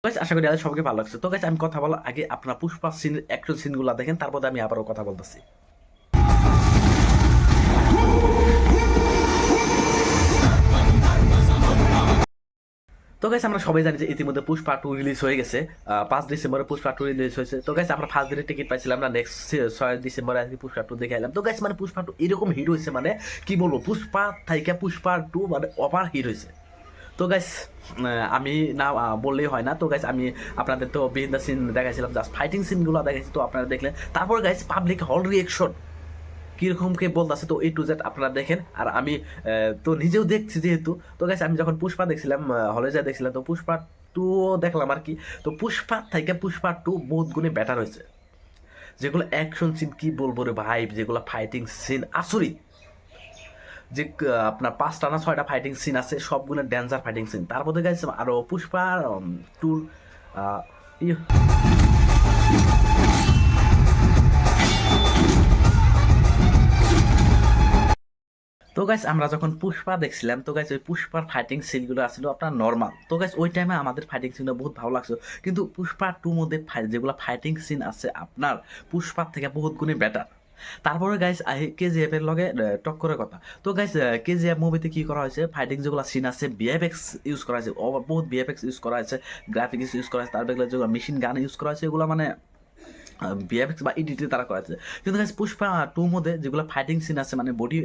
Guys আশা করি আজ সবাইকে ভালো লাগছে। তো গাইস আমি কথা বলার আগে আপনার পুষ্পা সিনের অ্যাকশন সিনগুলো দেখেন, তারপরে আমি আবারও কথা বলতেছি। তো গাইস আমরা সবাই জানি যে ইতিমধ্যে পুষ্পা 2 রিলিজ হয়ে গেছে। 5 ডিসেম্বরে পুষ্পা 2 রিলিজ হয়েছে। তো গাইস আমরা ফার্স্ট দিনের টিকিট পাইছিলাম, আমরা নেক্সট 6 ডিসেম্বরে আজকে পুষ্পা 2 দেখে এলাম। তো গাইস মানে পুষ্পা 2 এরকম হিট হয়েছে, মানে কি বলবো, পুষ্পা থেকে পুষ্পা 2 মানে ওভার হিট হয়েছে। তো গাইস আমি না বললেই হয় না। তো গাইস আমি আপনাদের তো বিহাইন্ড দ্য সিন দেখাইছিলাম, জাস্ট ফাইটিং সিনগুলো দেখাইছি, তো আপনারা দেখলেন। তারপর গাইস পাবলিক হল রিয়েকশন কীরকম কে বলতেছে, তো A to Z আপনারা দেখেন। আর আমি তো নিজেও দেখছি যেহেতু। তো গাইস আমি যখন পুষ্পা দেখছিলাম, হলে যা দেখছিলাম, তো পুষ্পা 2 দেখলাম আর কি। তো পুষ্পা থেকে পুষ্পা 2 বহুত গুণে বেটার হয়েছে। যেগুলো অ্যাকশন সিন কি বলবো রে ভাই, যেগুলো ফাইটিং সিন আসরিত। যে আপনার 5টা না 6টা ফাইটিং সিন আছে, সবগুলো ডেঞ্জার ফাইটিং সিন। তার মধ্যে গাইছে আরও পুষ্পা টুর তো গাইস আমরা যখন পুষ্পা দেখছিলাম, তো গাইস ওই পুষ্পার ফাইটিং সিনগুলো আসলে আপনার নর্মাল। তো গাইস ওই টাইমে আমাদের ফাইটিং সিনগুলো বহুত ভালো লাগছে, কিন্তু পুষ্পা 2 মধ্যে যেগুলো ফাইটিং সিন আছে আপনার পুষ্পার থেকে বহুত গুণে বেটার। তারপরে গাইস KGF এর লগে টক্করের কথা। তো গাইস KGF মুভিতে কি করা হয়েছে, ফাইটিং যেগুলো সিন আছে VFX ইউজ করা হয়েছে, বহুত VFX ইউজ করা হয়েছে, গ্রাফিক্স ইউজ করা হয়েছে, তারপরে যেগুলো মেশিন গান ইউজ করা হয়েছে, এগুলো মানে ভিএফএক্স বা ইডিটে তারা করেছে। কিন্তু গাইস পুষ্পা 2 মধ্যে যেগুলো ফাইটিং সিন আছে, মানে বডি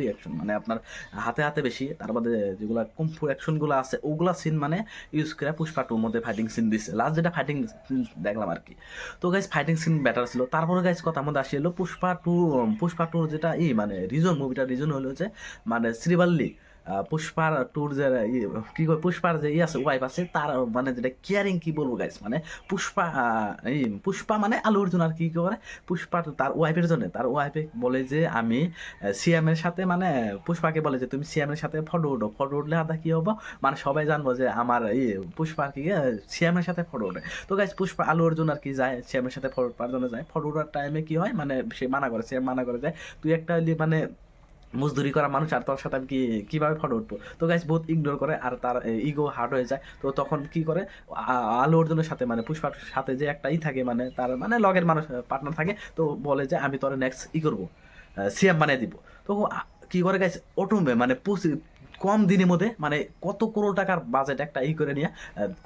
অ্যাকশন, মানে আপনার হাতে হাতে বেশি, তার মধ্যে যেগুলো কুম্ফু অ্যাকশনগুলো আছে ওগুলা সিন মানে ইউজ করে পুষ্পা 2 মধ্যে ফাইটিং সিন দিচ্ছে। লাস্ট যেটা ফাইটিং সিন দেখলাম আর কি। তো গাইস ফাইটিং সিন বেটার ছিল। তারপরে গাইস কথার মধ্যে আসি হলো পুষ্পা 2 যেটা মানে রিজন হলো যে মানে শ্রীবাল্লি পুষ্পার টুর যে কি কয়, পুষ্পার যে আছে ওয়াইফ আছে, তার মানে যেটা কেয়ারিং কি বলবো গাইস, মানে পুষ্পা পুষ্পা মানে আলু অর্জুন আর কি করে পুষ্পা তার ওয়াইফের জন্য, তার ওয়াইফে বলে যে আমি সিএম এর সাথে, মানে পুষ্পাকে বলে যে তুমি সিএম এর সাথে ফটো উঠলে আদা কি হবো, মানে সবাই জানবো যে আমার পুষ্পা আর কি সিএম এর সাথে ফটো উঠে। তো গাইস পুষ্পা আলু অর্জুন আর কি যায় সিএম এর সাথে ফটো উঠার জন্য, যায় ফটো উঠার টাইমে কি হয়, মানে সে মানা করে, সিএম মানা করে যায় তুই একটা মানে মজদুরি করা মানুষ, আর তোর সাথে আমি কিভাবে ফটো উঠবো। তো গাইস বহুত ইগনোর করে, আর তার ইগো হার্ট হয়ে যায়। তো তখন কি করে, আলু অর্জুনের সাথে মানে পুষ্পার সাথে যে একটা থাকে, মানে তার মানে লগের মানুষ পার্টনার থাকে, তো বলে যে আমি তোর নেক্সট করবো, সিএম বানিয়ে দিব। তো কি করে গাইস অটোমে মানে কম দিনের মধ্যে, মানে কত করোড় টাকার বাজেট একটা করে নিয়ে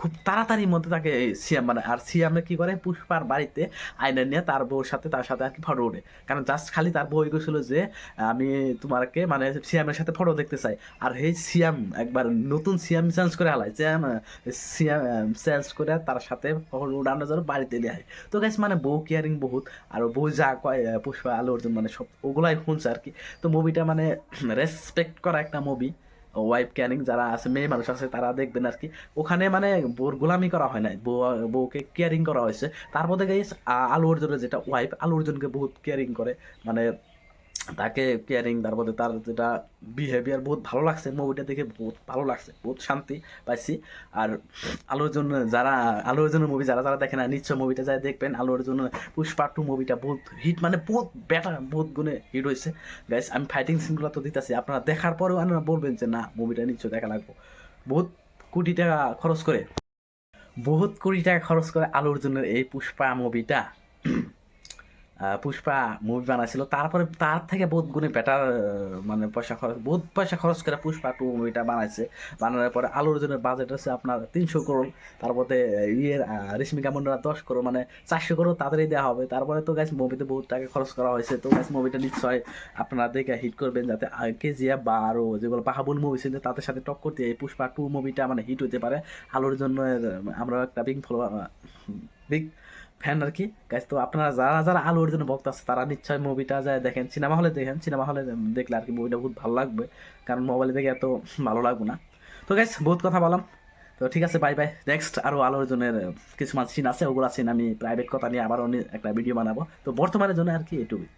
খুব তাড়াতাড়ির মধ্যে তাকে সিএম মানে, আর সিএম কি করে পুষ্পার বাড়িতে আয়না নিয়ে তার বউর সাথে তার সাথে আর কি ফটো ওঠে। কারণ জাস্ট খালি তার বউ গেছিল যে আমি তোমাকে মানে সিএম এর সাথে ফটো দেখতে চাই। আর এই সিএম একবার নতুন সিএম চেঞ্জ করে হালায়, সিএম চেঞ্জ করে তার সাথে ফটো উঠানোর জন্য বাড়িতে দেয়। তো গাইস মানে বউ কেয়ারিং বহুত, আর বউ যা কয় পুষ্পা আলু অর্জুন মানে সব ওগুলাই শুনছে আর কি। তো মুভিটা মানে রেসপেক্ট করা একটা মুভি। ওয়াইফ ক্যানিং যারা আছে, মেয়ে মানুষ আছে, তারা দেখবেন আর কি। ওখানে মানে বউর গোলামি করা হয় নাই, বউকে কেয়ারিং করা হয়েছে। তার মধ্যে গাইস আলু অর্জুনের যেটা ওয়াইফ, আলু অর্জুনকে বহুত কেয়ারিং করে, মানে তাকে কেয়ারিং, তারপরে তার যেটা বিহেভিয়ার বহুত ভালো লাগছে। মুভিটা দেখে বহুত ভালো লাগছে, বহুত শান্তি পাইছি। আর আলু অর্জুন যারা আলু অর্জুনের মুভি যারা যারা দেখে না, নিশ্চয় মুভিটা যাই দেখবেন। আলু অর্জুন পুষ্পা 2 মুভিটা বহুত হিট, মানে বহুত বেটার, বহুত গুণে হিট হয়েছে। গাইস আমি ফাইটিং সিনগুলো তো দিতেছি, আপনারা দেখার পরেও আপনারা বলবেন যে না মুভিটা নিশ্চয় দেখা লাগবে। বহুত কোটি টাকা খরচ করে, বহুত কোটি টাকা খরচ করে আলু অর্জুনের এই পুষ্পা মুভিটা পুষ্পা মুভি বানাইছিল। তারপরে তার থেকে বহুত গুণে বেটার, মানে বহুত পয়সা খরচ করে পুষ্পা 2 মুভিটা বানাইছে। বানানোর পরে আলু অর্জুনের বাজেট আছে আপনার 300 করোড়, তারপরে রেশমিকা মন্ডনা 10 করোড়, মানে 400 করোড় তাড়াতাড়ি দেওয়া হবে। তারপরে তো গাইস মুভিতে বহুত টাকা খরচ করা হয়েছে। তো গাইস মুভিটা নিশ্চয় আপনারা দেখে হিট করবেন, যাতে KGF বা আরও যেগুলো বাহাবুল মুভি ছিল তাদের সাথে টক্কর দিয়ে এই পুষ্পা 2 মুভিটা মানে হিট হতে পারে। আলুর জন্য আমরা একটা বিগ ফ্যান আর কি গাইস। তো আপনারা যারা যারা আলু অর্জুন ভক্ত আছে, তারা নিশ্চয় মুভিটা যায় দেখেন, সিনেমা হলে দেখেন। সিনেমা হলে দেখলে আর কি মুভিটা বহুত ভালো লাগবে, কারণ মোবাইলে দেখে এত ভালো লাগবে না। তো গাইস বহুত কথা বললাম, তো ঠিক আছে, বাই বাই। নেক্সট আরও আলু অর্জুনের কিছু সিন আছে, ওগুলো সিন আমি প্রাইভেট কথা নিয়ে আবার একটা ভিডিও বানাবো। তো বর্তমানের জন্য আর কি এটুকুই।